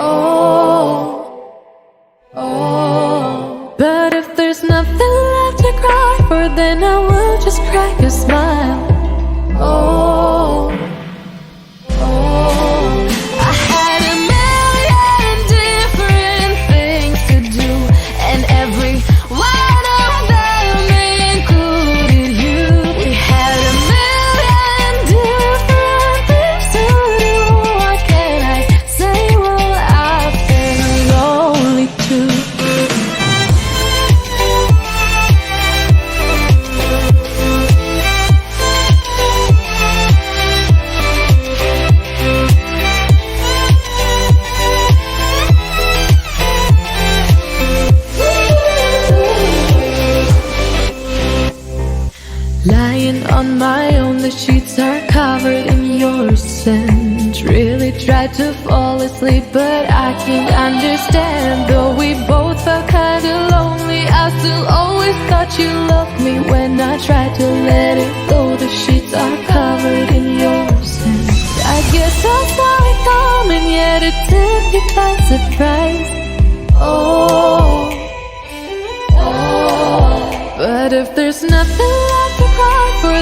Oh, oh. But if there's nothing left to cry for, then I will just crack a smile. Oh, oh. I had a million different things to do, and every one of them included you. We had a million different things to do. What can I say? Well, I've been lonely too. Lying on my own, the sheets are covered in your scent. Really tried to fall asleep, but I can't understand. Though we both felt kinda lonely, I still always thought you loved me. When I tried to let it go, the sheets are covered in your scent. I guess I saw it coming, yet it took me by surprise. Oh, oh. But if there's nothing left to cry for,